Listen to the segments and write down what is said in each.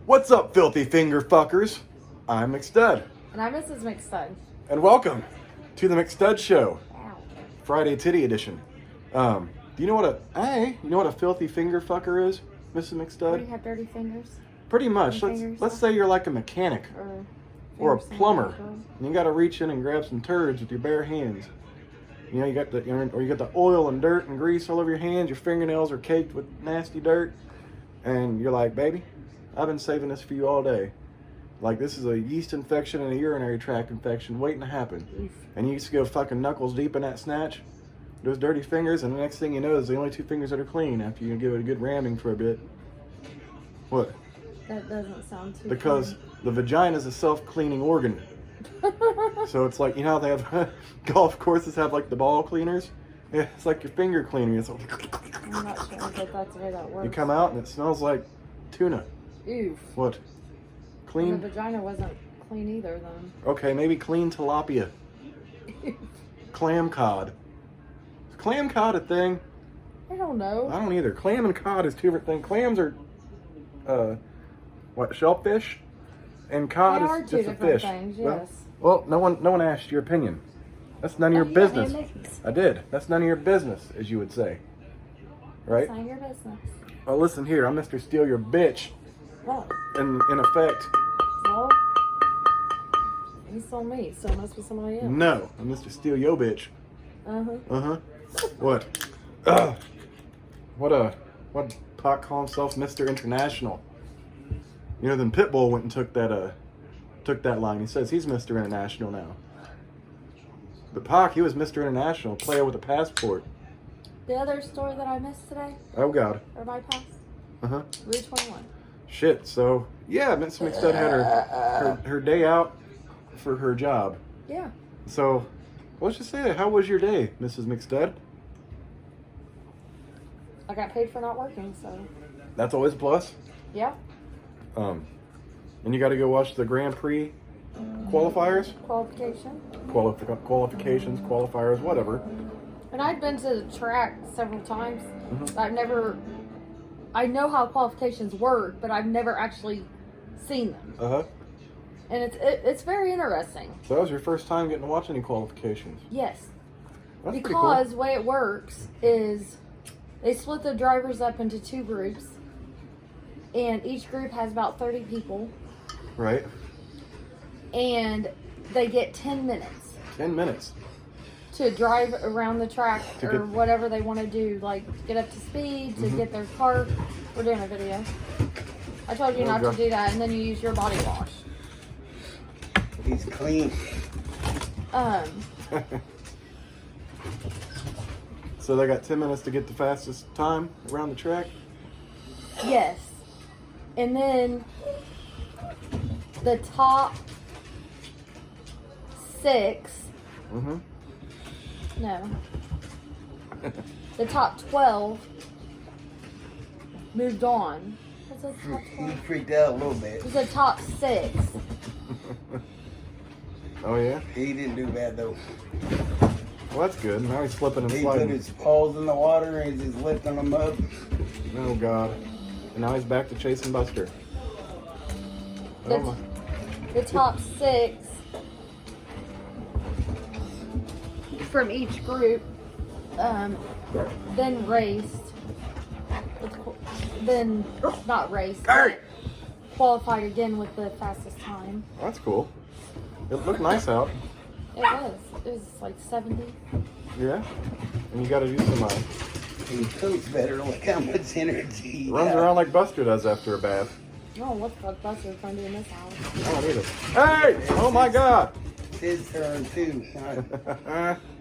What's up, filthy finger fuckers? I'm McStud. And I'm Mrs. McStud. And welcome to the McStud Show, Wow. Friday Titty Edition. Do you know what a filthy finger fucker is, Mrs. Do McStud? you have dirty fingers? Pretty much. Let's say you're like a mechanic or a plumber, and you got to reach in and grab some turds with your bare hands. You know, you got the oil and dirt and grease all over your hands. Your fingernails are caked with nasty dirt, and you're like, baby, I've been saving this for you all day. Like, this is a yeast infection and a urinary tract infection waiting to happen. Oof. And you used to go fucking knuckles deep in that snatch, those dirty fingers, and the next thing you know is the only two fingers that are clean after you give it a good ramming for a bit. What? That doesn't sound too Because the vagina is a self-cleaning organ. So it's like, you know how they have golf courses have like the ball cleaners? Yeah, it's like your finger cleaner. It's like, I'm not sure that that's the way that works. you come out and it smells like tuna. Oof. What? Clean? The vagina wasn't clean either, then. Okay, maybe clean tilapia. Clam cod. Is clam cod a thing? I don't know. I don't either. Clam and cod is two different things. Clams are, shellfish? And cod are is two just a different fish. things, yes. Well, no one asked your opinion. That's none of your business. I did. That's none of your business, as you would say. Right? It's not your business. Oh, listen here. I'm Mr. Steal Your Bitch. Well, In effect. well, you stole me, so it must be somebody else. No. I'm Mr. Steal Yo Bitch. Uh-huh. Uh-huh. What? What Pac call himself Mr. International? You know, then Pitbull went and took that line. He says he's Mr. International now. But Pac, he was Mr. International, player with a passport. The other story that I missed today, Oh God. or bypassed, Uh-huh. Route 21. Shit. So yeah, Miss McStud had her day out for her job. Yeah. So let's just say, how was your day, Mrs. McStud? I got paid for not working, so. That's always a plus. Yeah. And you got to go watch the Grand Prix qualifiers, Qualification. qualifications, qualifiers, whatever. And I've been to the track several times. Mhm. I know how qualifications work, but I've never actually seen them. Uh-huh. And it's very interesting. So that was your first time getting to watch any qualifications. Yes. That's pretty Because the way it works is they split the drivers up into two groups. And each group has about 30 people. cool. Right. And they get 10 minutes 10 minutes. to drive around the track To or get- whatever they want to do, like get up to speed, to Mhm. get their car. We're doing a video. I told you Oh, not God. to do that, and then you use your body wash. He's clean. So they got 10 minutes to get the fastest time around the track. Yes. And then the top 6, Mm-hmm. no, the top 12 moved on. What's the top He 12? freaked out a little bit. It was the top 6. Oh yeah. He didn't do bad though. Well, that's good. Now he's slipping and He put sliding. his paws in the water and he's just lifting them up. Oh God. And now he's back to chasing Buster. The, Oh my. the top 6 from each group then raced. Then not raced. But qualified again with the fastest time. Oh, that's cool. It looked nice out. It was. It was like 70. Yeah. And you got to do some. He cooks better. Look how much energy he Runs got. around like Buster does after a bath. Oh, what the fuck Buster's trying to do in this house? I don't either. Hey! Oh my God! It's his turn too.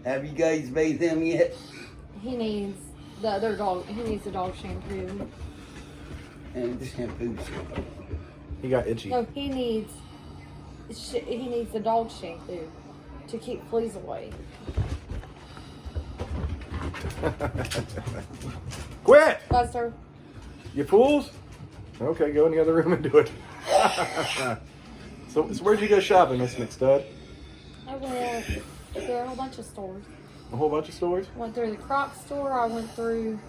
Have you guys bathed him yet? He needs the other dog. He needs the dog shampoo. And the shampoo. He got itchy. No, he needs the dog shampoo to keep fleas away. Quit! Buster, You fools! Okay, go in the other room and do it. So where'd you go shopping, Miss McStud? I went through a whole bunch of stores. A whole bunch of stores? Went through the Croc store. I went through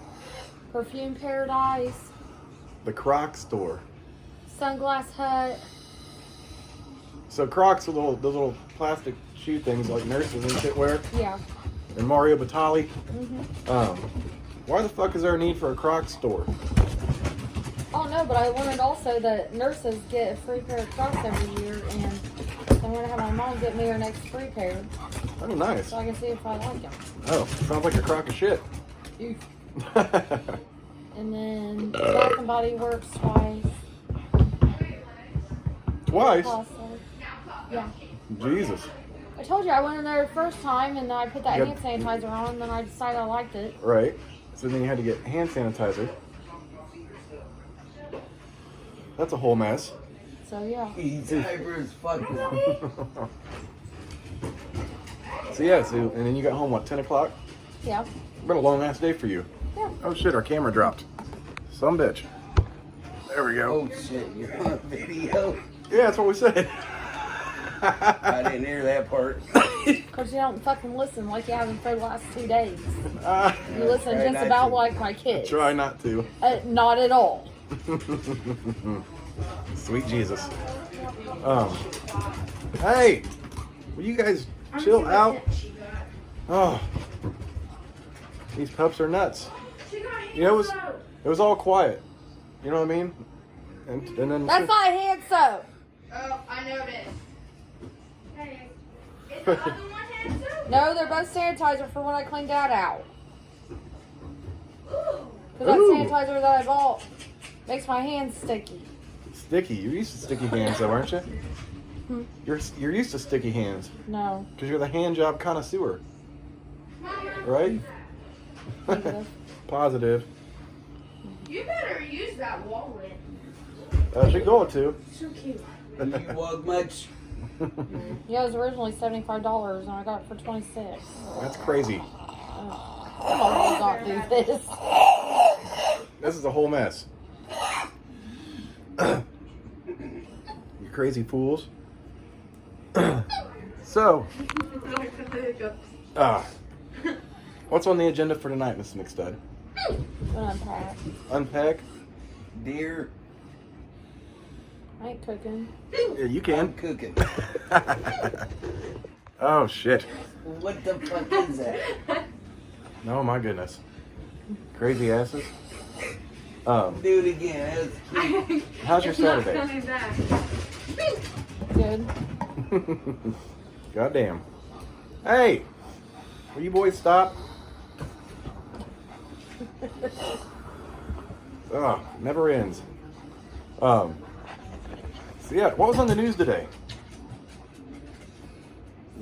Perfume Paradise. The Croc store. Sunglass Hut. So Crocs are those little plastic shoe things like nurses and shit wear. Yeah. And Mario Batali. Mhm. Why the fuck is there a need for a Crocs store? Oh no, but I learned also that nurses get a free pair of Crocs every year, and I'm gonna have my mom get me her next free pair, Oh, nice. so I can see if I like them. Oh, sounds like a crock of shit. And then Bath and Body Works twice. Twice? Also. Yeah. Jesus. I told you I went in there the first time and I put that Yep. hand sanitizer on and then I decided I liked it. Right. So then you had to get hand sanitizer. That's a whole mess. So yeah. He's hyper as fuck. So yeah, so and then you got home what, 10 o'clock? Yeah. Been a long ass day for you. Yeah. Oh shit, our camera dropped. Some bitch. There we go. Oh shit, you're on video. Yeah, that's what we said. I didn't hear that part. Because you don't fucking listen like you haven't for the last 2 days. You listen Try just not about to. like my kids. Try not to. Not at all. Sweet Jesus. Hey, will you guys chill out? Oh, these pups are nuts. You know, it was all quiet. You know what I mean? And then That's not hand soap. Oh, I know this. Hey, is the other one hand soap? No, they're both sanitizer for when I cleaned that out. Ooh. Because that Ooh. sanitizer that I bought makes my hands sticky. sticky. You're used to sticky hands, though, aren't you? Hmm. You're used to sticky hands No. because you're the hand job connoisseur, right? Negative. Positive. You better use that wallet. She's going to. So cute. Do you walk much? Yeah, it was originally $75 and I got it for $26. That's crazy. Oh, don't do this. This is a whole mess. You crazy fools. So, what's on the agenda for tonight, Mrs. McStud? Unpack. Unpack? Deer, I ain't cooking. Yeah, you I'm can. cooking. Oh, shit. What the fuck is that? Oh, my goodness. Crazy asses. Do it again. That's cute. How's your Saturday? Coming back. Good. Goddamn. Hey! Will you boys stop? Never ends. So yeah, what was on the news today?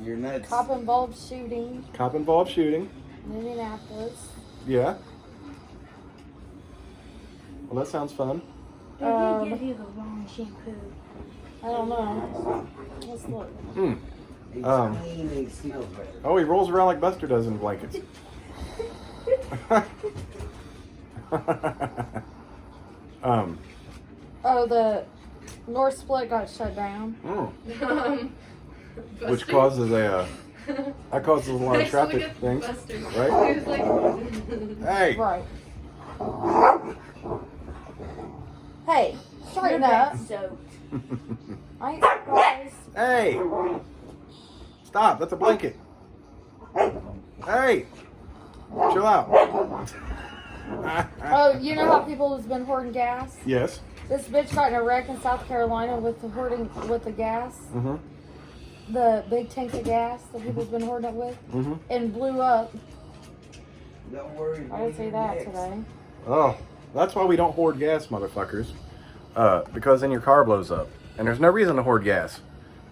You're nuts. Cop involved shooting Cop involved shooting. in Indianapolis. Yeah. Well, that sounds fun. Did he give you the wrong shampoo? I don't know. Let's look. It's Um, clean and it smells better. Oh, he rolls around like Buster does in blankets. Oh, the North Split got shut down. Which causes that causes a lot of traffic things, right? He was like, Hey, Right. Hey, straighten up. so. I ain't surprised. hey, stop! That's a blanket. Hey, chill out. Oh, you know how people has been hoarding gas? Yes. This bitch got in a wreck in South Carolina with the gas, Mm-hmm. the big tanks of gas that people's been hoarding it with, Mm-hmm. and blew up. Don't worry. I didn't see that today. Oh, that's why we don't hoard gas, motherfuckers. Because then your car blows up. And there's no reason to hoard gas.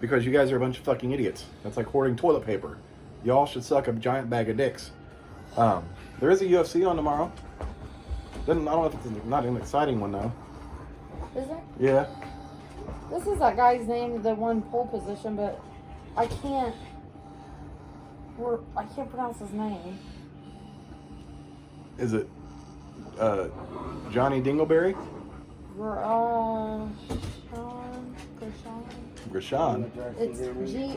Because you guys are a bunch of fucking idiots. That's like hoarding toilet paper. Y'all should suck a giant bag of dicks. There is a UFC on tomorrow. I don't know if it's not an exciting one, though. Is it? Yeah. This is that guy's name that won pole position, but I can't pronounce his name. Is it Johnny Dingleberry? Grosjean. Grosjean. It's Grosjean.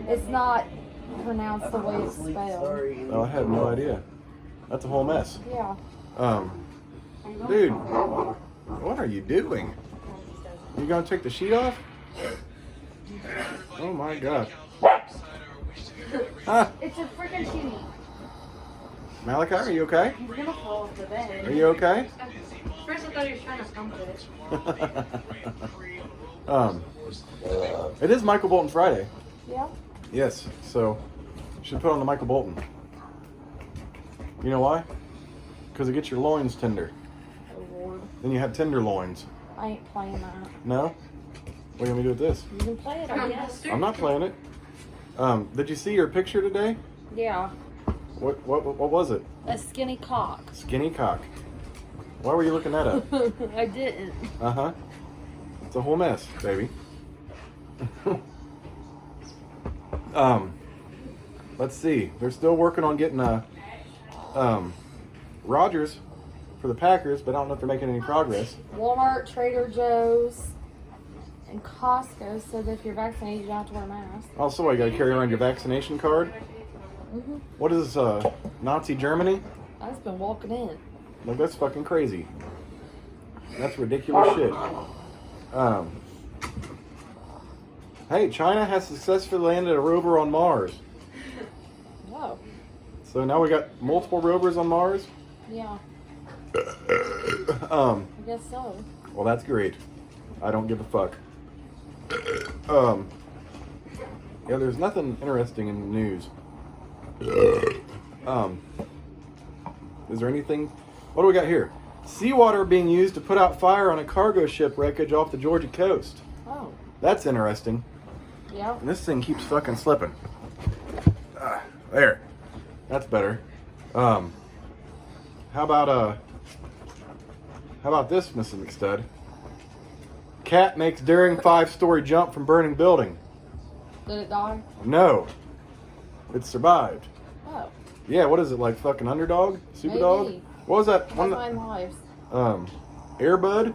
It's not pronounced the way it's spelled. Sorry. Oh, I have no idea. That's a whole mess. Yeah. Dude, what are you doing? You gonna take the sheet off? Oh my god. Huh? It's a freaking sheet. Malachi, are you okay? He's gonna fall off the bed. Are you okay? First I thought he was trying to thump it. It is Michael Bolton Friday. Yeah? Yes, so you should put on the Michael Bolton. You know why? Because it gets your loins tender. Oh Lord. Then you have tender loins. I ain't playing that. No? What are you gonna do with this? You can play it, I guess. I'm not playing it. Did you see your picture today? Yeah. What was it? A skinny cock. Skinny cock. Why were you looking that up? I didn't. Uh-huh. It's a whole mess, baby. Let's see. They're still working on getting Rodgers for the Packers, but I don't know if they're making any progress. Walmart, Trader Joe's, and Costco said that if you're vaccinated, you don't have to wear a mask. Also, you got to carry around your vaccination card. Mm-hmm. What is Nazi Germany? I've just been walking in. Like, that's fucking crazy. That's ridiculous shit. Hey, China has successfully landed a rover on Mars. Oh. So now we got multiple rovers on Mars. Yeah. I guess so. Well, that's great. I don't give a fuck. Yeah, there's nothing interesting in the news. Is there anything? What do we got here? Seawater being used to put out fire on a cargo ship wreckage off the Georgia coast. Oh. That's interesting. Yeah. And this thing keeps fucking slipping. There. That's better. How about this, Mrs. McStud? Cat makes daring 5-story jump from burning building. Did it die? No. It survived. Oh. Yeah, what is it, like fucking Underdog? Superdog? Maybe. What was that? That's 9 lives. Airbud?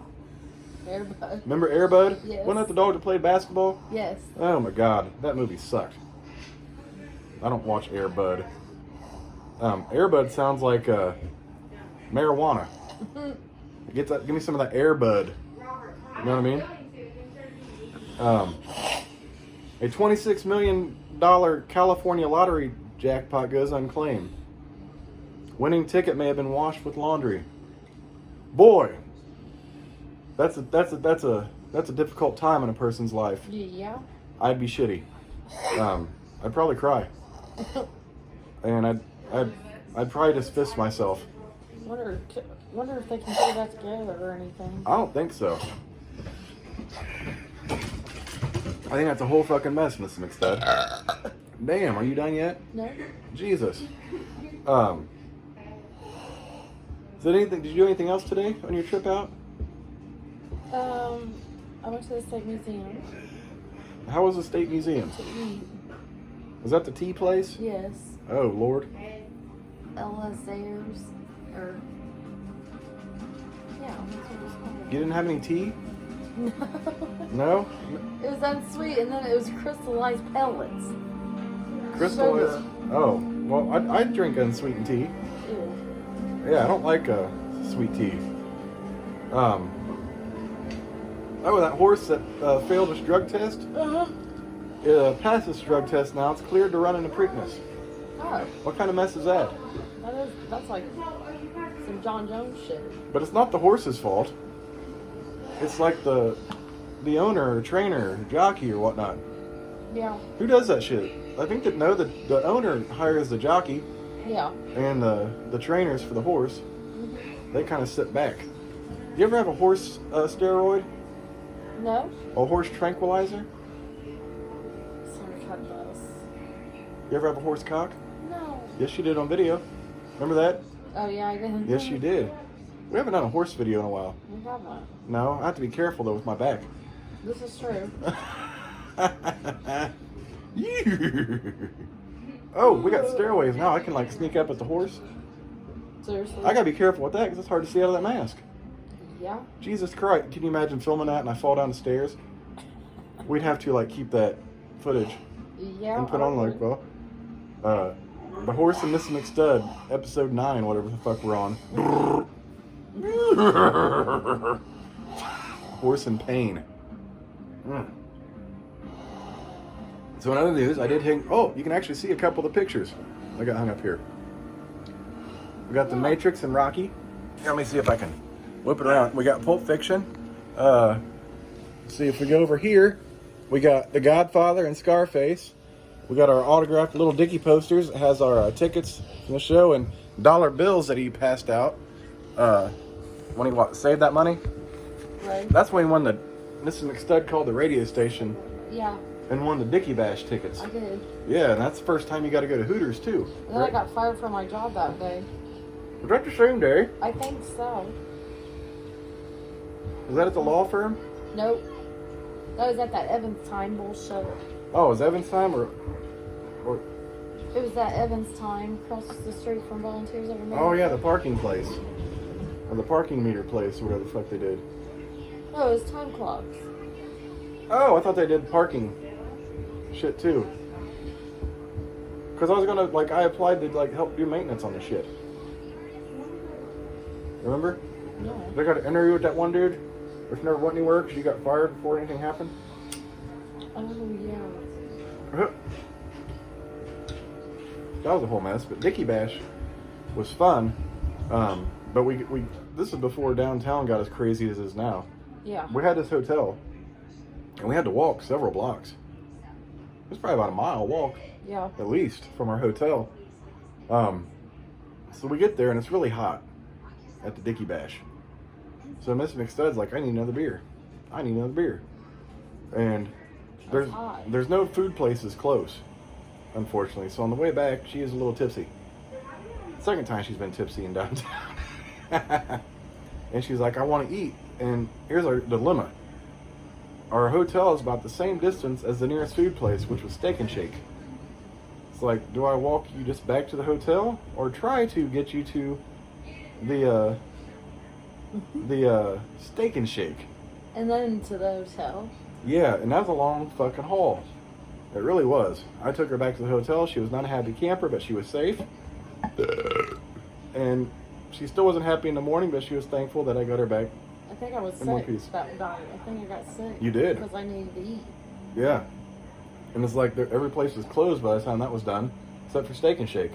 Airbud. Remember Airbud? Yes. Wasn't that the dog that played basketball? Yes. Oh my god, that movie sucked. I don't watch Airbud. Airbud sounds like marijuana. Give me some of that Airbud. You know what I mean? A $26 million California lottery jackpot goes unclaimed. Winning ticket may have been washed with laundry. Boy, that's a difficult time in a person's life. Yeah. I'd be shitty. I'd probably cry, and I'd probably just fist myself. Wonder if they can put it back together or anything. I don't think so. I think that's a whole fucking mess, Miss McStud. Damn, are you done yet? No. Jesus. Is there anything? Did you do anything else today on your trip out? I went to the State Museum How was the State Museum? to eat. Was that the tea place? Yes. Oh Lord. Ella Sayers. Or. Yeah, that's what it was called. You didn't have any tea? No. No. It was unsweet, and then it was crystallized pellets. Crystal Sugar. is. Oh well, I'd drink unsweetened tea. Ew. Yeah, I don't like sweet tea. Oh, that horse that failed his drug test. Passed his drug test now. It's cleared to run into Preakness. Oh, What kind of mess is that? that's like some John Jones shit. But it's not the horse's fault. It's like the owner, or trainer, or jockey, or whatnot. Yeah. Who does that shit? I think that the owner hires the jockey Yeah. and the trainers for the horse. They kind of sit back. You ever have a horse steroid? No? A horse tranquilizer? Sorry, cut those. You ever have a horse cock? No. Yes, you did on video. Remember that? Oh, yeah, I did. Yes, you did. We haven't done a horse video in a while. We have one. No, I have to be careful though with my back. This is true. Oh, we got stairways now. I can like sneak up at the horse. Seriously? I gotta be careful with that because it's hard to see out of that mask. Yeah. Jesus Christ! Can you imagine filming that and I fall down the stairs? We'd have to like keep that footage Yeah. and put on like the horse and Miss McStud episode 9, whatever the fuck we're on. Horse in pain. So in other news, I did hang. Oh, you can actually see a couple of the pictures I got hung up here. We got The Matrix and Rocky. Let me see if I can whip it around. We got Pulp Fiction. See if we go over here, we got The Godfather and Scarface. We got our autographed little Dickie posters. It has our tickets from the show and dollar bills that he passed out when he saved that money. Right. That's when he won the. Mrs. McStud called the radio station. Yeah. And won the Dickie Bash tickets. I did. Yeah, and that's the first time you got to go to Hooters too. And then I got fired from my job that day. Was that the same day? I think so. Was that at the law firm? Nope. That was at that Evans Time bullshit. Oh, was Evans time or? It was that Evans Time across the street from Volunteers of America. Oh yeah, the parking place. Or the parking meter place, or whatever the fuck they did. No, it was time clocks. Oh, I thought they did parking shit too. Cause I was gonna I applied to help do maintenance on the shit. Remember? No. They got an interview with that one dude, which never went anywhere because you got fired before anything happened. Oh yeah. That was a whole mess. But Dickie Bash was fun. But we this is before downtown got as crazy as it is now. Yeah. We had this hotel, and we had to walk several blocks. It was probably about a mile walk. Yeah. At least from our hotel. So we get there and it's really hot at the Dickie Bash. So Miss McStud's like, I need another beer. I need another beer. And there's no food places close, unfortunately. So on the way back, she is a little tipsy. Second time she's been tipsy in downtown. And she's like, I want to eat. And here's our dilemma. Our hotel is about the same distance as the nearest food place, which was Steak and Shake. It's like, do I walk you just back to the hotel or try to get you to the Steak and Shake? And then to the hotel. Yeah, and that was a long fucking haul. It really was. I took her back to the hotel. She was not a happy camper, but she was safe. And she still wasn't happy in the morning, but she was thankful that I got her back. I think I was In one sick piece. that night. I think I got sick. You did? Because I needed to eat. Yeah. And it's like every place was closed by the time that was done, except for Steak and Shake.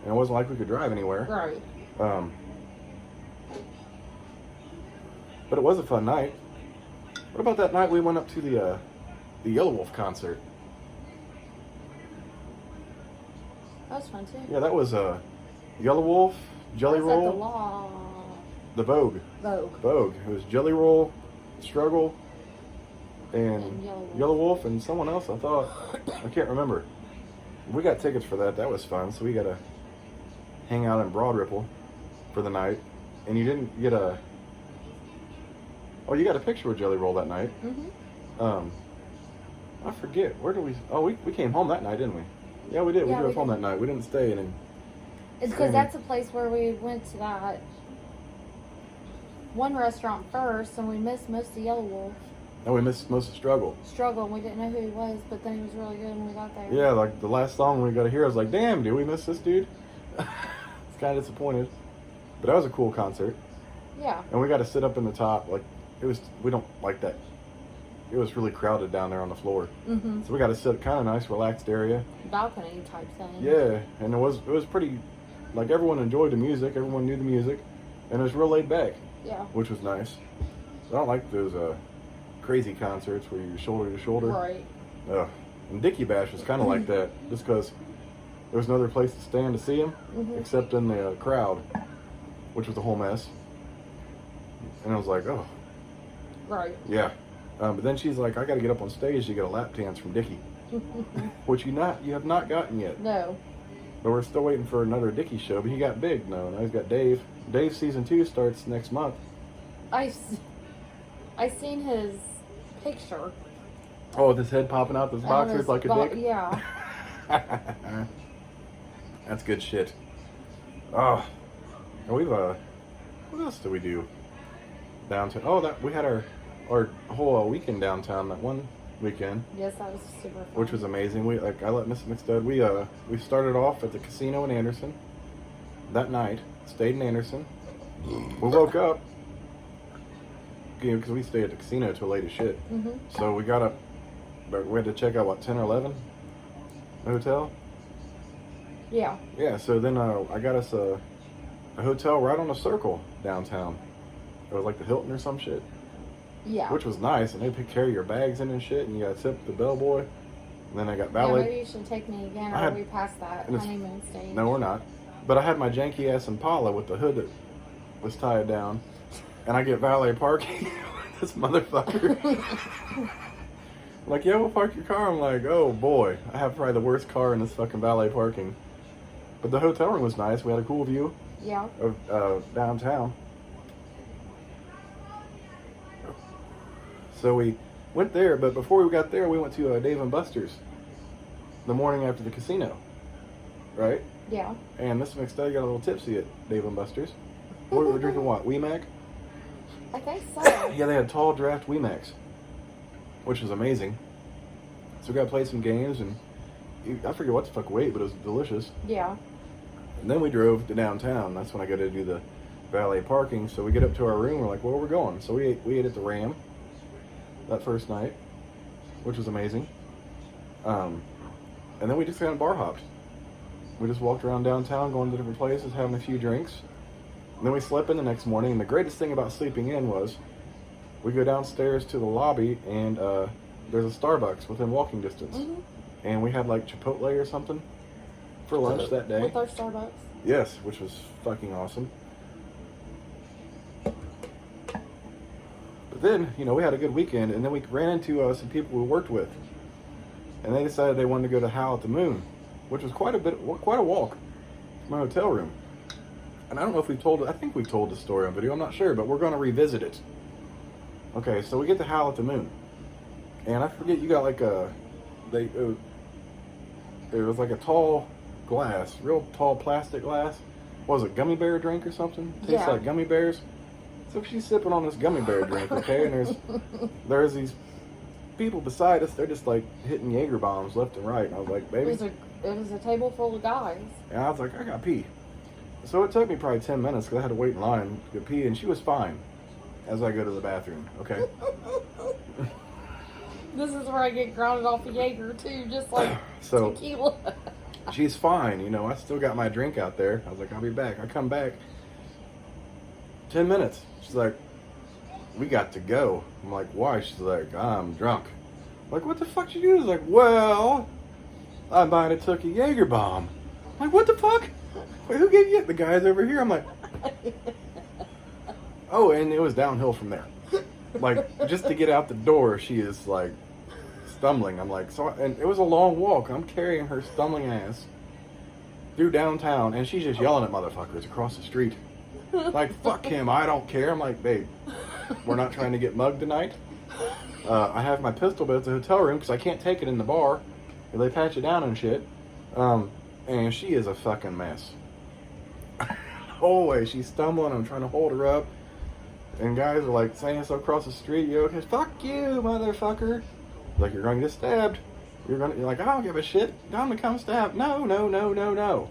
And it wasn't like we could drive anywhere. Right. But it was a fun night. What about that night we went up to the Yellow Wolf concert? That was fun too. Yeah, that was Yellow Wolf, Jelly That was Roll, at the law. the Vogue. Vogue. It was Jelly Roll, Struggle, and And Yellow Wolf, and someone else. I thought I can't remember. We got tickets for that. That was fun. So we got to hang out in Broad Ripple for the night. And you didn't get a. Oh, you got a picture with Jelly Roll that night. Mm-hmm. I forget. Where did we? Oh, we came home that night, didn't we? Yeah, we did. Yeah, we drove we home did. that night. We didn't stay in. It's because that's a place where we went to that one restaurant first, and we missed most of Yellow Wolf. And we missed most of Struggle. Struggle, and we didn't know who he was, but then he was really good when we got there. Yeah, like the last song we got to hear, I was like, damn, did we miss this dude? It's kind of disappointed. But that was a cool concert. Yeah. And we got to sit up in the top. Like, we don't like that. It was really crowded down there on the floor. Mm-hmm. So we got to sit kind of nice, relaxed area. Balcony type thing. Yeah, and it was pretty, like everyone enjoyed the music, everyone knew the music, and it was real laid back. Yeah. Which was nice. I don't like those crazy concerts where you're shoulder to shoulder. Right. And Dickie Bash was kind of like that, just because there was no other place to stand to see him, except in the crowd, which was a whole mess. And I was like, oh. Right. Yeah. But then she's like, I got to get up on stage to get a lap dance from Dickie, which you have not gotten yet. No. But we're still waiting for another Dickie show. But he got big now. Now he's got Dave. Dave season 2 starts next month. I seen his picture. Oh, with his head popping out those boxers like a dick? Yeah. That's good shit. Oh. And we've, what else did we do? Downtown. Oh, we had our whole weekend downtown that one weekend. Yes, that was super fun. Which was amazing. I let Miss McStud, we started off at the casino in Anderson that night, stayed in Anderson, we woke up, because we stayed at the casino till late as shit. So we got up, but we had to check out, what, 10 or 11? The hotel? Yeah. Yeah, so then I got us a hotel right on the Circle downtown. It was like the Hilton or some shit. Yeah. Which was nice, and they pick care of your bags in and shit, and you got to tip the bellboy. And then I got Yeah, valet. maybe you should take me again, or we passed that honeymoon stage. No, we're not. But I had my janky ass Impala with the hood that was tied down, and I get valet parking. This motherfucker. I'm like, yeah, we'll park your car. I'm like, oh boy, I have probably the worst car in this fucking valet parking. But the hotel room was nice. We had a cool view. Yeah. Of downtown. So we went there, but before we got there, we went to Dave & Buster's the morning after the casino, right? Yeah. And Mr. McStud got a little tipsy at Dave & Buster's. We were drinking what? Weemac? I think so. Yeah, they had tall draft Weemacs, which was amazing. So we got to play some games, and I forget what the fuck we ate, but it was delicious. Yeah. And then we drove to downtown. That's when I got to do the valet parking. So we get up to our room. We're like, well, where are we going? So we ate at the Ram that first night, which was amazing. And then we just kind of bar hopped. We just walked around downtown, going to different places, having a few drinks. And then we slept in the next morning. And the greatest thing about sleeping in was we go downstairs to the lobby, and there's a Starbucks within walking distance. And we had like Chipotle or something for lunch that day. With our Starbucks. Yes, which was fucking awesome. But then, you know, we had a good weekend, and then we ran into some people we worked with. And they decided they wanted to go to Howl at the Moon, which was quite a walk from my hotel room. And I don't know if I think we told the story on video, I'm not sure, but we're going to revisit it. Okay, so we get to Howl at the Moon. And I forget, you got like it was like a tall glass, real tall plastic glass. What was it, gummy bear drink or something? Tastes like gummy bears. So she's sipping on this gummy bear drink, okay? And there's these people beside us. They're just like hitting Jaeger bombs left and right. And I was like, baby. It was a table full of guys. And I was like, I got pee. So it took me probably 10 minutes because I had to wait in line to get pee, and she was fine as I go to the bathroom, okay? This is where I get grounded off of Jaeger too, just like tequila. She's fine, you know. I still got my drink out there. I was like, I'll be back. I come back. 10 minutes. She's like, we got to go. I'm like, why? She's like, I'm drunk. I'm like, what the fuck did you do? She's like, well, I might have took a Jaeger bomb. I'm like, what the fuck? Wait, who gave you it? The guys over here? I'm like, oh, and it was downhill from there. Like, just to get out the door, she is like stumbling. I'm like, and it was a long walk. I'm carrying her stumbling ass through downtown, and she's just yelling at motherfuckers across the street. Like, fuck him, I don't care. I'm like, babe, we're not trying to get mugged tonight. I have my pistol, but it's a hotel room because I can't take it in the bar. They patch it down and shit. And she is a fucking mess. Always, she's stumbling. I'm trying to hold her up. And guys are like saying so across the street, you okay? Fuck you, motherfucker. Like, you're going to get stabbed. You're like, I don't give a shit. I'm gonna come stab. No.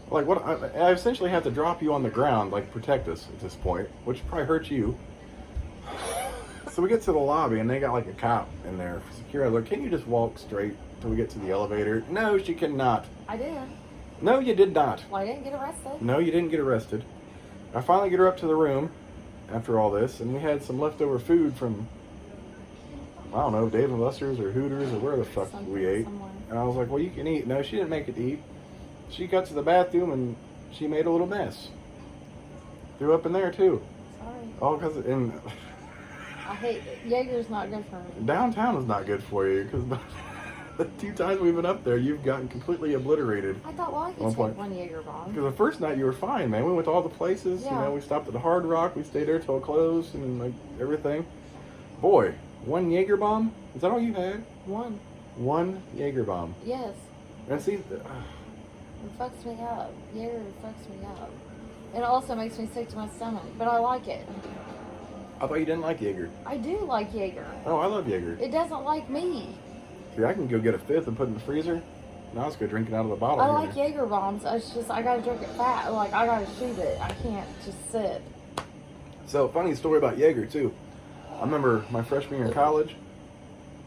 Like, what? I essentially have to drop you on the ground, like, protect us at this point, which probably hurts you. So we get to the lobby, and they got like a cop in there for security. I was like, can you just walk straight till we get to the elevator? No, she cannot. I did. No, you did not. Well, I didn't get arrested. No, you didn't get arrested. I finally get her up to the room after all this, and we had some leftover food from, I don't know, Dave & Buster's or Hooters or where the fuck we ate. Somewhere. And I was like, well, you can eat. No, she didn't make it to eat. She got to the bathroom and she made a little mess. Threw up in there too. Sorry. All because I hate Jaeger's not good for me. Downtown is not good for you because the 2 times we've been up there, you've gotten completely obliterated. I thought, well, I could take one Jaeger bomb. Because the first night you were fine, man. We went to all the places. Yeah. You know, we stopped at the Hard Rock. We stayed there till it closed and like everything. Boy, 1 Jaeger bomb? Is that all you had? 1. 1 Jaeger bomb. Yes. And see, it fucks me up. Jaeger fucks me up. It also makes me sick to my stomach, but I like it. I thought you didn't like Jaeger. I do like Jaeger. Oh, I love Jaeger. It doesn't like me. See, I can go get a 5th and put it in the freezer. Now let's go drink it out of the bottle. I like Jaeger bombs. It's just, I gotta drink it fat. Like, I gotta shoot it. I can't just sip. So, funny story about Jaeger, too. I remember my freshman year in college,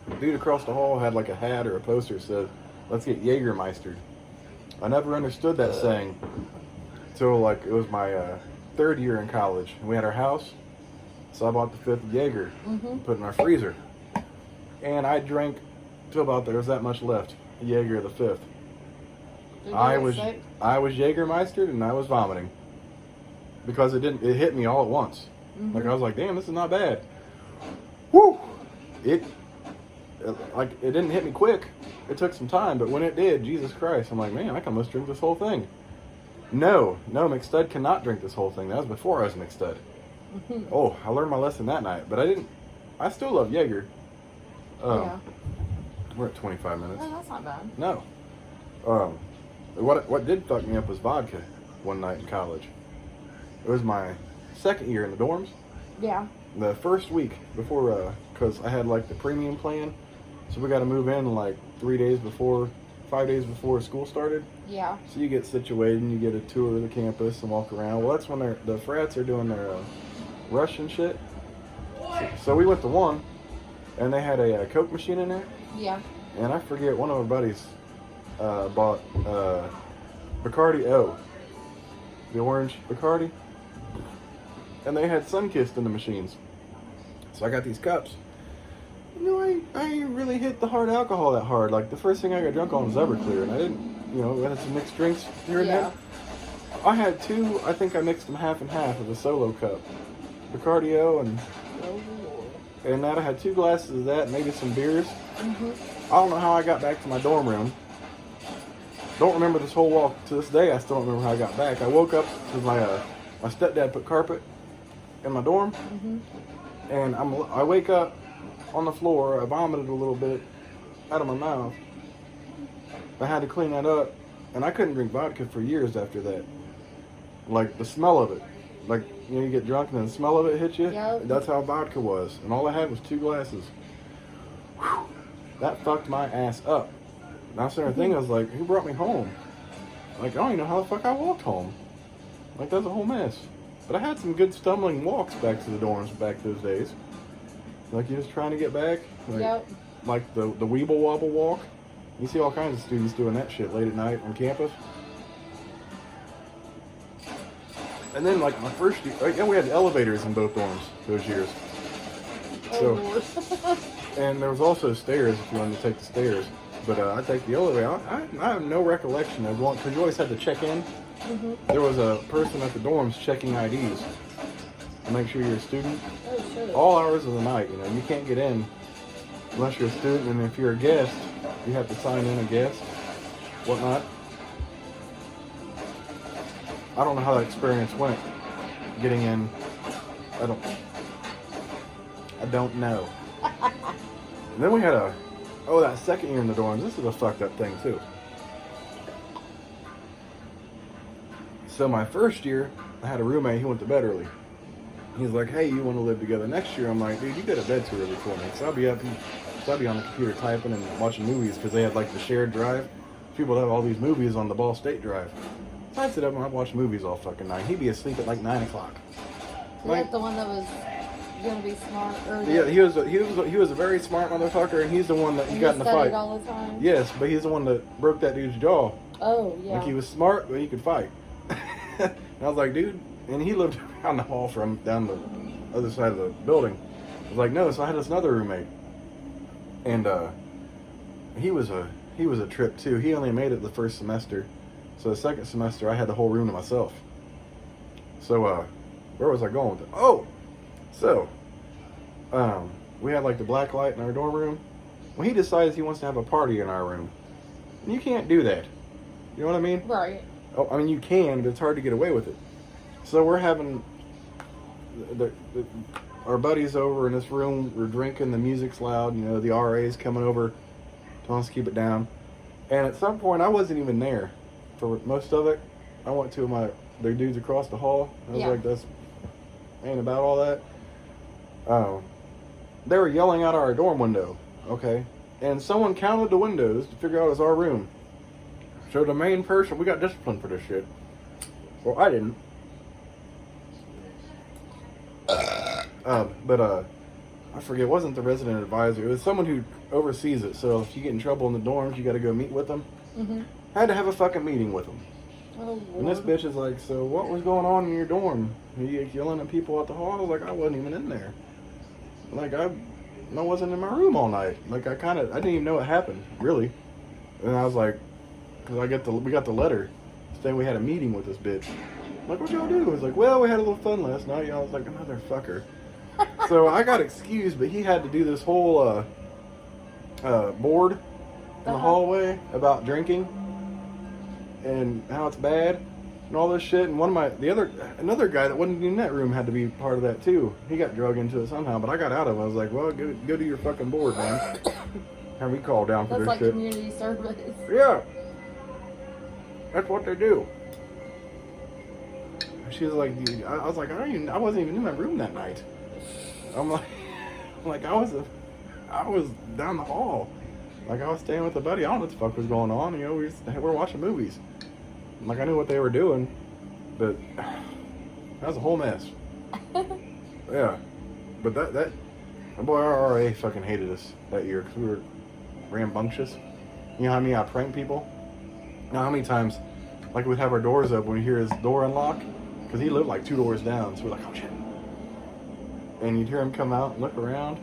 the dude across the hall had like a hat or a poster that said, let's get Jägermeistered. I never understood that saying until like it was my third year in college. And we had our house, so I bought the 5th Jaeger, put it in our freezer. And I drank till about there was that much left, Jaeger the 5th. I was Jägermeistered and I was vomiting. Because it hit me all at once. Like I was like, damn, this is not bad. Woo! It didn't hit me quick. It took some time, but when it did, Jesus Christ, I'm like, man, I can almost drink this whole thing. No, McStud cannot drink this whole thing. That was before I was McStud. Oh, I learned my lesson that night, but I still love Jaeger. Yeah. We're at 25 minutes. No, that's not bad. No. What did fuck me up was vodka one night in college. It was my second year in the dorms. Yeah. The first week before, because I had like the premium plan, so we got to move in like 5 days before school started. Yeah. So you get situated and you get a tour of the campus and walk around. Well, that's when the frats are doing their rush and shit. So we went to one, and they had a Coke machine in there. Yeah. And I forget, one of our buddies bought Bacardi O, the orange Bacardi. And they had Sunkist in the machines. So I got these cups. You know, I ain't really hit the hard alcohol that hard. Like, the first thing I got drunk on was Everclear. And I didn't, we had some mixed drinks here and there. I had two, I think I mixed them half and half of a solo cup. Bacardi O and that I had 2 glasses of that, maybe some beers. I don't know how I got back to my dorm room. Don't remember this whole walk. To this day, I still don't remember how I got back. I woke up because my stepdad put carpet in my dorm, and I wake up on the floor. I vomited a little bit out of my mouth. I had to clean that up, and I couldn't drink vodka for years after that. Like the smell of it, like you get drunk and then the smell of it hits you. Yep. That's how vodka was, and all I had was 2 glasses. Whew. That fucked my ass up. And I was sitting there thinking, I was like, who brought me home? Like, I don't even know how the fuck I walked home. Like, that's a whole mess. But I had some good stumbling walks back to the dorms back those days. Like, you're just trying to get back. Like, like the Weeble Wobble walk. You see all kinds of students doing that shit late at night on campus. And then, like, my first year, like, we had elevators in both dorms those years. So, and there was also stairs if you wanted to take the stairs. But I take the elevator. I have no recollection of going, because you always had to check in. There was a person at the dorms checking IDs to make sure you're a student. Oh, shit. All hours of the night, you can't get in unless you're a student, and if you're a guest, you have to sign in a guest, whatnot. I don't know how that experience went, getting in. I don't know. And then we had that second year in the dorms, this is a fucked up thing too. So my first year, I had a roommate, he went to bed early. He's like, hey, you want to live together next year? I'm like, dude, you go to bed too early for me. So I'll be on the computer typing and watching movies, because they had like the shared drive. People have all these movies on the Ball State drive. So I'd sit up and I'd watch movies all fucking night. He'd be asleep at like 9 o'clock. Like the one that was gonna be smart. Or yeah, he was a very smart motherfucker, and he's the one that he got in the fight. All the time. Yes, but he's the one that broke that dude's jaw. Oh yeah. Like, he was smart, but he could fight. And I was like, dude, and he lived down the hall from down the other side of the building. I was like, no, so I had this other roommate, and he was a trip too. He only made it the first semester, so the second semester I had the whole room to myself. So where was I going with it? Oh, so we had like the black light in our dorm room. Well, he decides he wants to have a party in our room, and you can't do that. You know what I mean? Right. Oh, I mean, you can, but it's hard to get away with it. So we're having our buddies over in this room. We're drinking. The music's loud. The RA's coming over, telling us to keep it down. And at some point, I wasn't even there for most of it. I went to their dudes across the hall. I was like, "That's ain't about all that." They were yelling out our dorm window. Okay, and someone counted the windows to figure out it was our room. So the main person, we got disciplined for this shit. Well, I didn't. I forget, it wasn't the resident advisor. It was someone who oversees it. So if you get in trouble in the dorms, you got to go meet with them. Mm-hmm. I had to have a fucking meeting with them. Oh, And this bitch is like, so what was going on in your dorm? Are you yelling at people at the hall? I was like, I wasn't even in there. Like, I wasn't in my room all night. Like, I didn't even know what happened, really. And I was like, because we got the letter saying we had a meeting with this bitch. I'm like, what y'all do? It was like, well, we had a little fun last night. I was like, motherfucker. So I got excused, but he had to do this whole board in the hallway about drinking and how it's bad and all this shit. And another guy that wasn't in that room had to be part of that too. He got drug into it somehow, but I got out of it. I was like, well, go do your fucking board, man. Have me call down for That's this like shit. community service. Yeah. That's what they do. She was like, dude, I was like, I wasn't even in my room that night. I'm like, I was down the hall. Like, I was staying with a buddy. I don't know what the fuck was going on. You know, we were watching movies. Like, I knew what they were doing, but that was a whole mess. Yeah. But that boy, our RA fucking hated us that year because we were rambunctious. You know how many I prank people? You know how many times, like, we'd have our doors up when we hear his door unlock? Because he lived like 2 doors down, so we're like, oh shit. And you'd hear him come out and look around,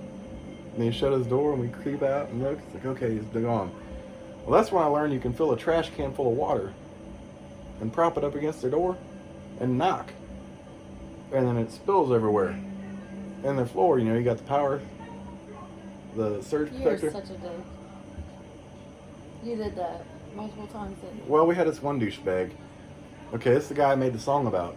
and he'd shut his door, and we'd creep out and look. It's like, okay, he's gone. Well, that's when I learned you can fill a trash can full of water and prop it up against their door and knock. And then it spills everywhere. And the floor, you know, you got the power, the surge protector. You're such a dick. You did that multiple times, didn't you? Well, we had this one douchebag. Okay, this is the guy I made the song about.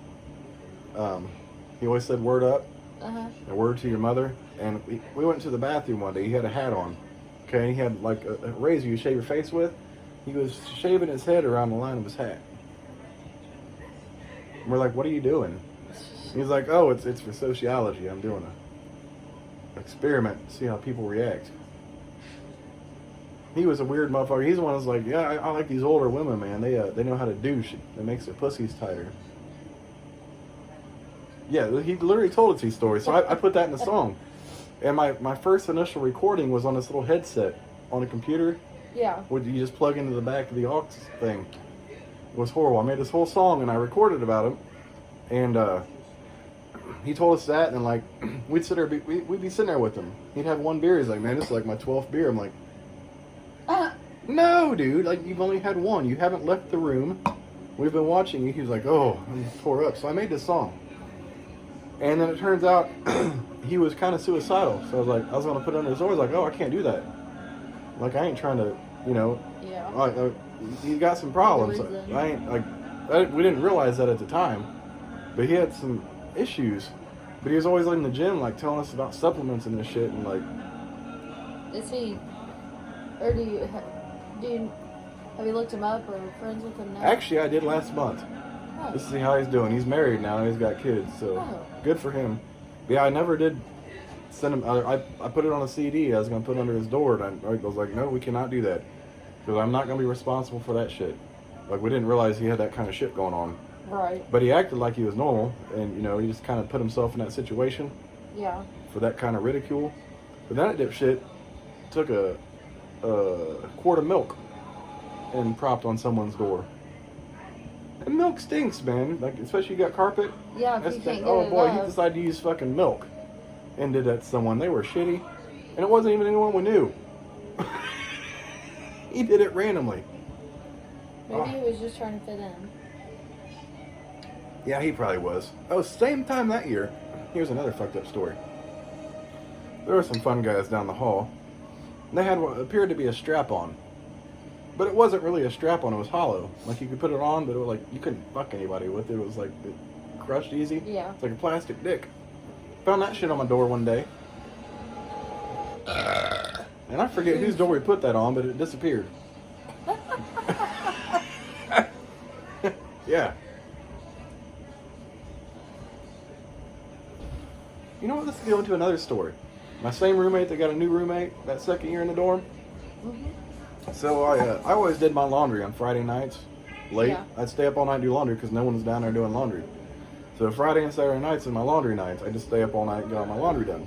He always said word up, a word to your mother. And we went to the bathroom one day. He had a hat on. Okay, and he had like a razor you shave your face with. He was shaving his head around the line of his hat. And we're like, what are you doing? He's like, oh, it's for sociology. I'm doing a experiment to see how people react. He was a weird motherfucker. He's the one that's like, yeah, I like these older women, man. They know how to douche. It makes their pussies tighter. Yeah, he literally told us these stories. So I put that in the song. And my first initial recording was on this little headset on a computer. Yeah. Where you just plug into the back of the aux thing. It was horrible. I made this whole song and I recorded about him. And he told us that, and like we'd be sitting there with him. He'd have one beer. He's like, man, this is like my 12th beer. I'm like, no, dude. Like, you've only had one. You haven't left the room. We've been watching you. He was like, oh, I'm tore up. So I made this song. And then it turns out he was kind of suicidal. So I was going to put it under his door. I was like, oh, I can't do that. Like, I ain't trying to, you know. Yeah. He got some problems. We didn't realize that at the time. But he had some issues. But he was always in the gym, like, telling us about supplements and this shit. And, like. Is he, or have you looked him up or are friends with him now? Actually, I did last month. Oh. Just to see how he's doing. He's married now and he's got kids, so good for him. But yeah, I never did send him. I put it on a CD. I was gonna put it under his door, and I was like, no, we cannot do that because I'm not gonna be responsible for that shit. Like, we didn't realize he had that kind of shit going on. Right. But he acted like he was normal, and you know, he just kind of put himself in that situation. Yeah. For that kind of ridicule. But that dipshit took a quart of milk and propped on someone's door. And milk stinks, man. Like, especially you got carpet. Yeah, if you can't get oh it boy, up. he decided to use fucking milk and did that to someone. They were shitty, and it wasn't even anyone we knew. He did it randomly. Maybe he was just trying to fit in. Yeah, he probably was. Oh, same time that year. Here's another fucked up story. There were some fun guys down the hall. They had what appeared to be a strap-on. But it wasn't really a strap-on, it was hollow. Like, you could put it on, but it was like, you couldn't fuck anybody with it. It was like, it crushed easy. Yeah. It's like a plastic dick. Found that shit on my door one day. And I forget whose door we put that on, but it disappeared. Yeah. You know what? Let's go into another story. My same roommate that got a new roommate that second year in the dorm. Mm-hmm. So I always did my laundry on Friday nights, late. Yeah. I'd stay up all night and do laundry because no one was down there doing laundry. So Friday and Saturday nights are my laundry nights. I just stay up all night and get all my laundry done.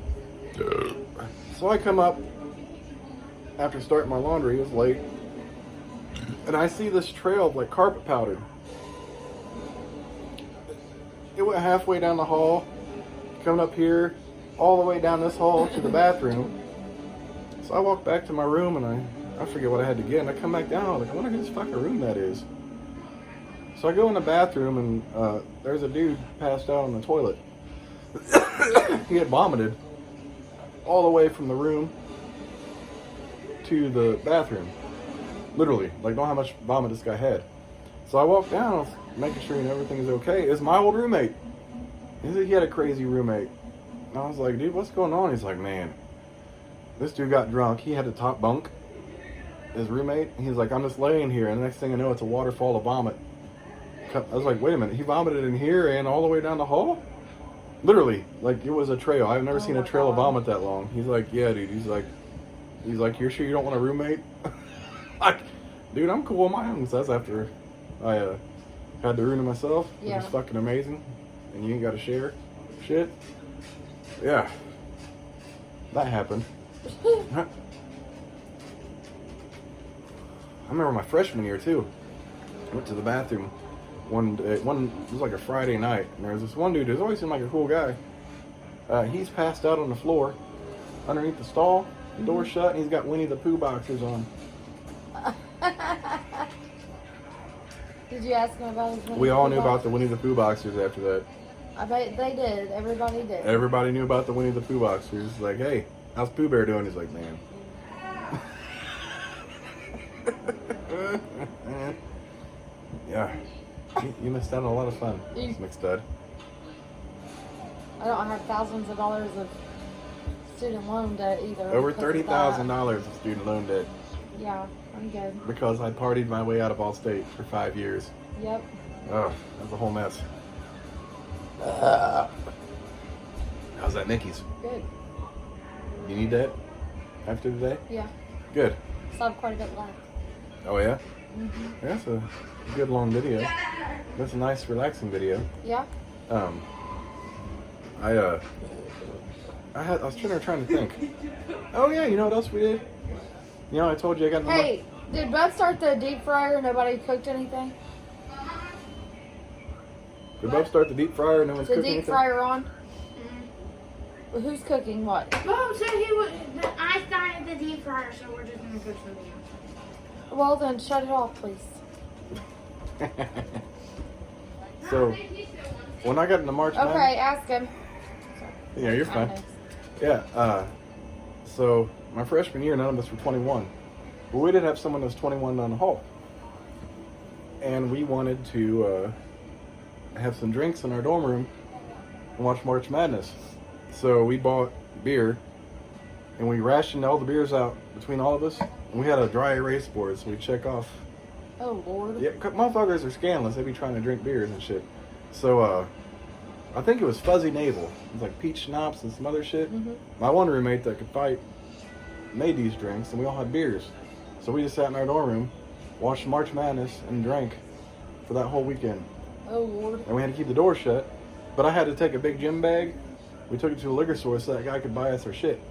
So I come up after starting my laundry. It was late. And I see this trail of like carpet powder. It went halfway down the hall, coming up here, all the way down this hall to the bathroom. So I walk back to my room and I forget what I had to get. And I come back down. I'm like, I wonder whose fucking room that is. So I go in the bathroom and there's a dude passed out on the toilet. He had vomited all the way from the room to the bathroom. Literally, like, know how much vomit this guy had. So I walked down, making sure everything's okay. It's my old roommate. He had a crazy roommate. And I was like, dude, what's going on? He's like, man, this dude got drunk. He had the top bunk, his roommate. He's like, I'm just laying here, and the next thing I know, it's a waterfall of vomit. I was like, wait a minute, he vomited in here and all the way down the hall? Literally, like, it was a trail. I've never seen a trail of vomit that long. He's like, yeah, dude. He's like, you're sure you don't want a roommate? Like, dude, I'm cool on my own. So that's after I had the room to myself. Yeah. It was fucking amazing. And you ain't got to share shit. Yeah. That happened. I remember my freshman year, too. I went to the bathroom one day. It was like a Friday night. And there was this one dude who's always seemed like a cool guy. He's passed out on the floor underneath the stall. The door's shut, and he's got Winnie the Pooh boxers on. Did you ask him about his Winnie We the all Pooh knew about the Winnie the Pooh boxers after that. I bet they did. Everybody did. Everybody knew about the Winnie the Pooh boxers. Like, hey, how's Pooh Bear doing? He's like, man. Yeah. You missed out on a lot of fun, McStud. I don't have thousands of dollars of student loan debt either. Over because of $30,000 of student loan debt. that. Yeah, I'm good. Because I partied my way out of All-State for 5 years. Yep. Oh, that's a whole mess. How's that Mickey's? Good. You need that after today? Yeah. Good. Still have quite a bit left. Oh, yeah? Mm-hmm. That's a good long video. That's a nice relaxing video. Yeah. I was trying to think. Oh yeah, you know what else we did? You know, I told you I got. Hey, did Bud start the deep fryer? Nobody cooked anything. Did Bob start the deep fryer and no one's The cooking deep anything? fryer on? Well, who's cooking what? Mom said he would. I started the deep fryer, so we're just gonna cook something else. Well then, shut it off, please. So, when I got into March Madness. Okay, ask him. Yeah, you're fine. Yeah, so my freshman year, none of us were 21. But we did have someone that was 21 down the hall. And we wanted to have some drinks in our dorm room and watch March Madness. So we bought beer and we rationed all the beers out between all of us. And we had a dry erase board, so we check off. Oh, Lord. Yeah, motherfuckers are scandalous. They be trying to drink beers and shit. So, I think it was Fuzzy Navel. It was like peach schnapps and some other shit. Mm-hmm. My one roommate that could fight made these drinks, and we all had beers. So we just sat in our dorm room, watched March Madness, and drank for that whole weekend. Oh, Lord. And we had to keep the door shut. But I had to take a big gym bag. We took it to a liquor store so that guy could buy us our shit.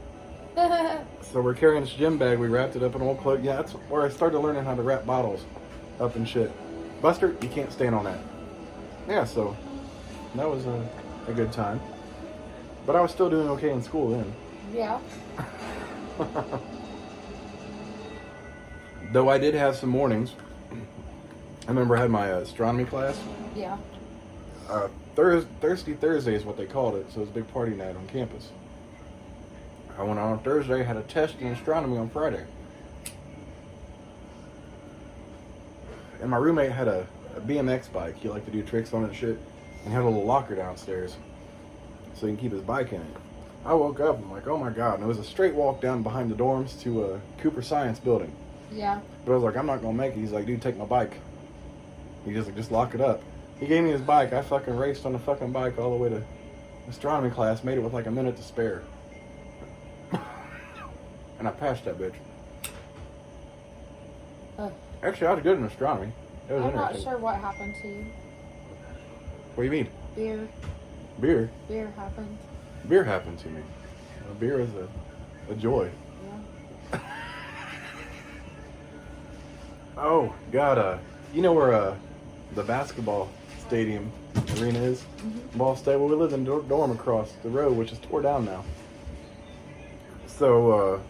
So we're carrying this gym bag. We wrapped it up in old clothes. Yeah, that's where I started learning how to wrap bottles up and shit. Buster, you can't stand on that. Yeah, so that was a good time. But I was still doing okay in school then. Yeah. Though I did have some mornings. I remember I had my astronomy class. Yeah. Thirsty Thursday is what they called it, so it was a big party night on campus. I went on Thursday, had a test in astronomy on Friday. And my roommate had a BMX bike. He liked to do tricks on it and shit. And he had a little locker downstairs so he can keep his bike in it. I woke up, I'm like, oh my God. And it was a straight walk down behind the dorms to Cooper Science building. Yeah. But I was like, I'm not going to make it. He's like, dude, take my bike. He just like, just lock it up. He gave me his bike. I fucking raced on the fucking bike all the way to astronomy class. Made it with like a minute to spare. And I passed that bitch. Actually, I was good in astronomy. It was I'm not interesting. sure what happened to you. What do you mean? Beer. Beer? Beer happened. Beer happened to me. Beer is a joy. Yeah. Oh, God, you know where the basketball stadium arena is? Mm-hmm. Ball State. Well, we lived in a dorm across the road, which is tore down now. So,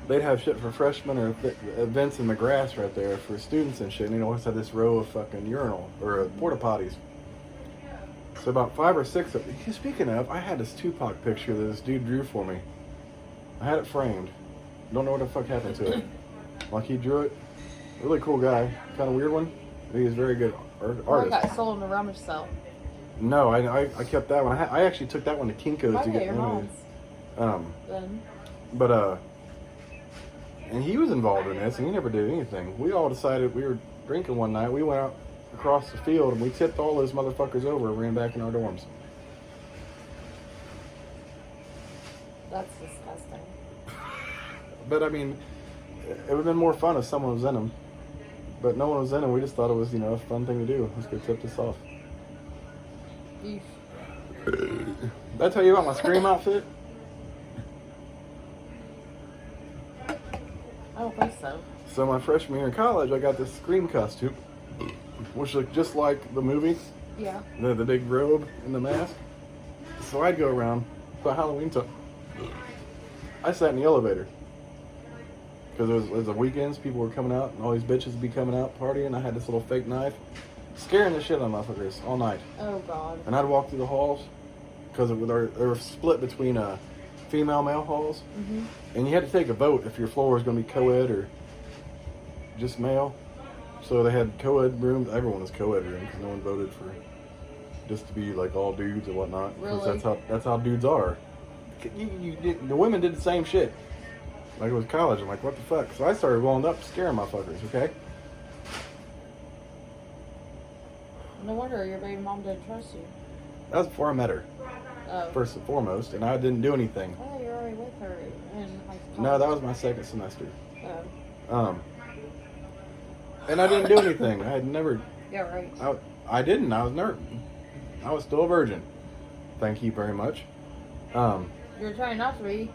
they'd have shit for freshmen or events in the grass right there for students and shit. And they always had this row of fucking urinal or porta potties. So about 5 or 6 of speaking of, I had this Tupac picture that this dude drew for me. I had it framed. Don't know what the fuck happened to it. Like he drew it. Really cool guy. Kind of weird one. But he's a very good artist. I got sold in the rummage sale. No, I kept that one. I actually took that one to Kinko's to get your limited. mom's. Then. But and he was involved in this, and he never did anything. We all decided we were drinking one night. We went out across the field, and we tipped all those motherfuckers over and ran back in our dorms. That's disgusting. But I mean, it would have been more fun if someone was in them. But no one was in them. We just thought it was, a fun thing to do. Let's go tip this off. Eesh. Did I tell you about my Scream outfit? I don't think so. So my freshman year in college, I got this Scream costume, which looked just like the movie. Yeah. The big robe and the mask. So I'd go around for Halloween time. I sat in the elevator. Because it was the weekends, people were coming out, and all these bitches would be coming out partying. I had this little fake knife, scaring the shit out of motherfuckers all night. Oh, God. And I'd walk through the halls, because they were split between female male halls. Mm-hmm. And you had to take a vote if your floor was going to be co-ed or just male. So they had co-ed rooms. Everyone was co-ed room because no one voted for just to be like all dudes or whatnot. Really? That's how dudes are. The women did the same shit. Like it was college. I'm like, what the fuck? So I started rolling up, scaring motherfuckers. Okay. No wonder your baby mom didn't trust you. That was before I met her. Oh. First and foremost, and I didn't do anything. Oh, you're already with her in high school. No, that was my second semester. Oh. And I didn't do anything. I had never. Yeah, right. I didn't. I was nervous. I was still a virgin. Thank you very much. You're trying not to be.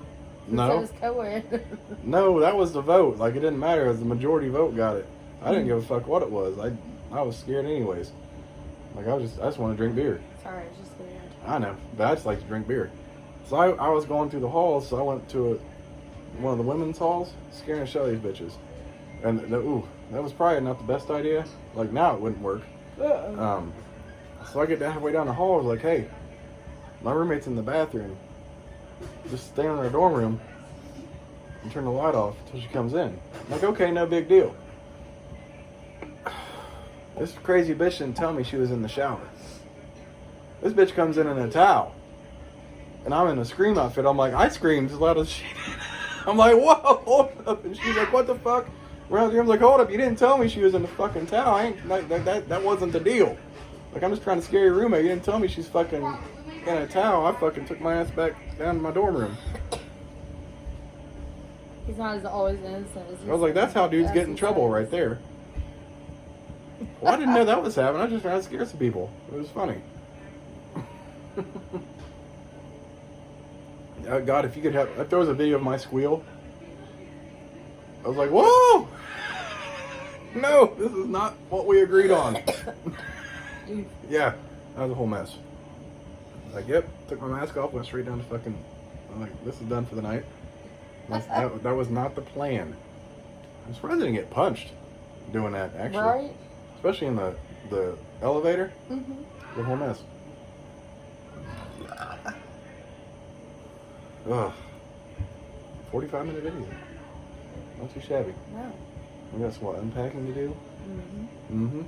No. It says co-ed. No, that was the vote. Like, it didn't matter as the majority vote got it. I didn't give a fuck what it was. I was scared anyways. Like, I just wanted to drink beer. Sorry, it's just weird. I know, but I just like to drink beer. So I was going through the halls, so I went to one of the women's halls, scaring the shit out of these bitches. And, that was probably not the best idea. Like, now it wouldn't work. Uh-oh. So I get halfway down the hall, I was like, hey, my roommate's in the bathroom. Just stay in our dorm room and turn the light off until she comes in. I'm like, okay, no big deal. This crazy bitch didn't tell me she was in the shower. This bitch comes in a towel. And I'm in a Scream outfit. I'm like, I screamed as loud as she did. I'm like, whoa, hold up. And she's like, what the fuck? I'm like, hold up, you didn't tell me she was in the fucking towel. I ain't, like, that wasn't the deal. Like, I'm just trying to scare your roommate. You didn't tell me she's fucking in a towel. I fucking took my ass back down to my dorm room. He's not as always innocent as I was like, that's how dudes get in trouble right there. Well, I didn't know that was happening. I was just trying to scare some people. It was funny. Oh, God, if you could have... If there was a video of my squeal, I was like, whoa! No, this is not what we agreed on. Yeah, that was a whole mess. Like, yep, took my mask off, went straight down to fucking... I'm like, this is done for the night. That was not the plan. I'm surprised I didn't get punched doing that, actually. Right? Especially in the elevator. Mm-hmm. The whole mess. Ugh. 45-minute video. Not too shabby. No. We got some unpacking to do. Mm-hmm.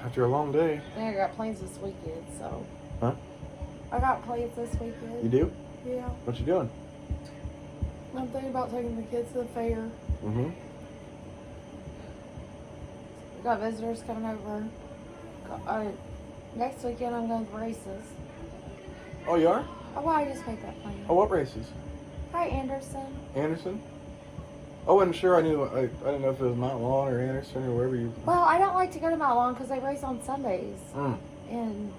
After a long day. Yeah, I got plans this weekend, so. Huh? I got plans this weekend. You do? Yeah. What you doing? I'm thinking about taking the kids to the fair. Mm-hmm. We got visitors coming over. Next weekend I'm going to races. Oh, you are? Oh, well, I just made that plan. Oh, what races? Hi, Anderson. Anderson? I wasn't sure. I didn't know if it was Mount Lawn or Anderson or wherever you. Well, I don't like to go to Mount Lawn because they race on Sundays. Mm. And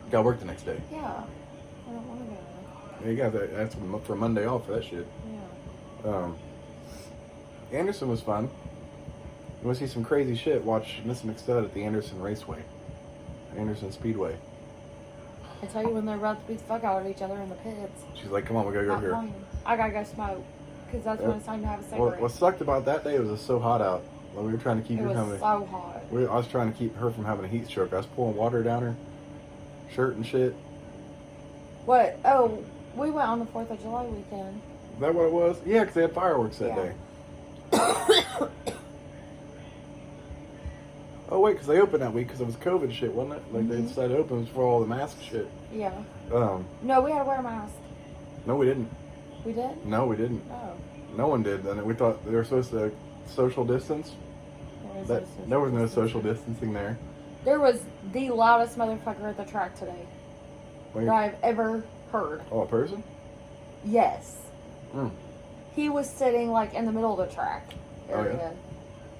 Got work the next day. yeah, I don't want to go. Yeah, you got that. That's for Monday off for that shit. Yeah. Anderson was fun. You want to see some crazy shit? Watch Miss McStud at the Anderson Raceway, Anderson Speedway. I tell you when they're about to beat the fuck out of each other in the pits. She's like, "Come on, we gotta go Not here." playing. I gotta go smoke because that's when it's time to have a Well, cigarette. what sucked about that day was it was so hot out. Like, we were trying to keep It her was having. so hot. I was trying to keep her from having a heat stroke. I was pouring water down her shirt and shit. What? Oh, we went on the 4th of July weekend. Is that what it was? Yeah, because they had fireworks that Yeah. day. Oh wait, because they opened that week because it was COVID shit, wasn't it? Like they decided to open for all the mask shit. Yeah. No, we had to wear a mask. we didn't. We did? No, we didn't. Oh. No one did. And we thought they were supposed to social distance. There was no social distancing there. There was the loudest motherfucker at the track today Wait, that I've ever heard. oh, a person? Yes. Mm. He was sitting like in the middle of the track area. Oh, yeah?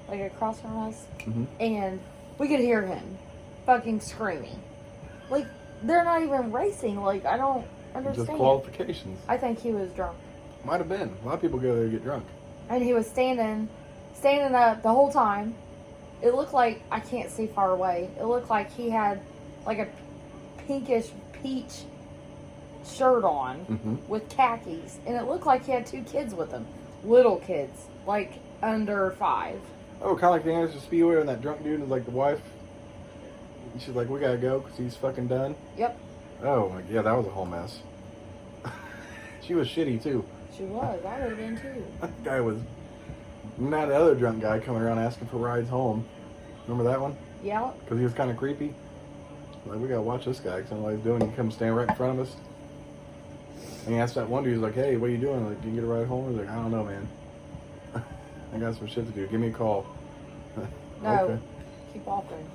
Like across from us. Mm-hmm. And we could hear him fucking screaming. Like, they're not even racing. Like, I don't understand. Just qualifications. I think he was drunk. Might have been. A lot of people go there to get drunk. And he was standing up the whole time. It looked like, I can't see far away. It looked like he had like a pinkish peach shirt on with khakis. And it looked like he had 2 kids with him. Little kids. Like under 5. Oh, kind of like the Anderson Speedway when that drunk dude was like the wife. And she's like, we gotta go because he's fucking done. Yep. Oh, yeah, that was a whole mess. She was shitty too. She was. I would have been too. That guy was. Not the other drunk guy coming around asking for rides home. Remember that one? Yeah. Because he was kind of creepy. Like, we gotta watch this guy because I don't know what he's doing. He comes stand right in front of us. And he asked that one dude, he's like, hey, what are you doing? Like, can you get a ride home? He's like, I don't know, man. I got some shit to do. Give me a call. No. Okay. Keep walking.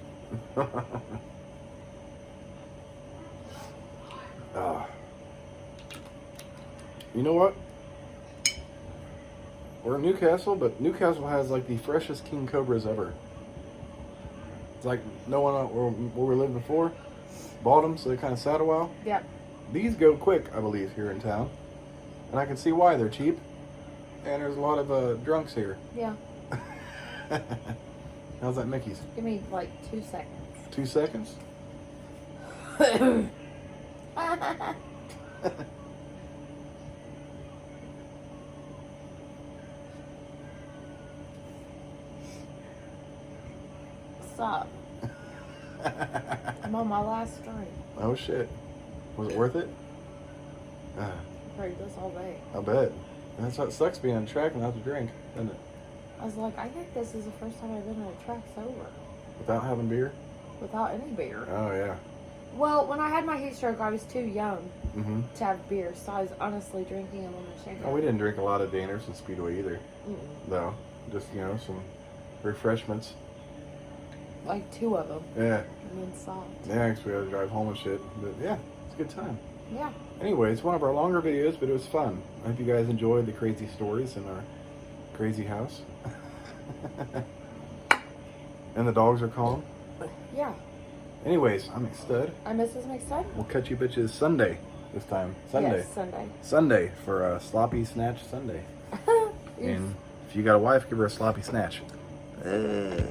You know what? We're in Newcastle, but Newcastle has like the freshest king cobras ever. It's like no one where we lived before bought them, so they kind of sat a while. Yep. These go quick, I believe, here in town, and I can see why. They're cheap, and there's a lot of drunks here. Yeah. How's that Mickey's? Give me like 2 seconds. 2 seconds? Stop. I'm on my last drink. Oh shit. Was it worth it? I heard this all day. I bet. That's what sucks being on track and not to drink, doesn't it? I was like, I think this is the first time I've been on a track sober. Without having beer? Without any beer. Oh yeah. Well, when I had my heat stroke, I was too young Mm-hmm. to have beer, so I was honestly drinking a lemon shaker. Oh, we didn't drink a lot of the Anderson Speedway either. Though. Just, some refreshments. Like 2 of them. Yeah. And then stopped. Yeah, because we had to drive home and shit. But yeah, it's a good time. Yeah. Anyway, it's one of our longer videos, but it was fun. I hope you guys enjoyed the crazy stories in our crazy house. And the dogs are calm. Yeah. Anyways, I'm McStud. I'm Mrs. McStud. We'll catch you bitches Sunday this time. Sunday. Yes, Sunday. Sunday for a sloppy snatch Sunday. And if you got a wife, give her a sloppy snatch.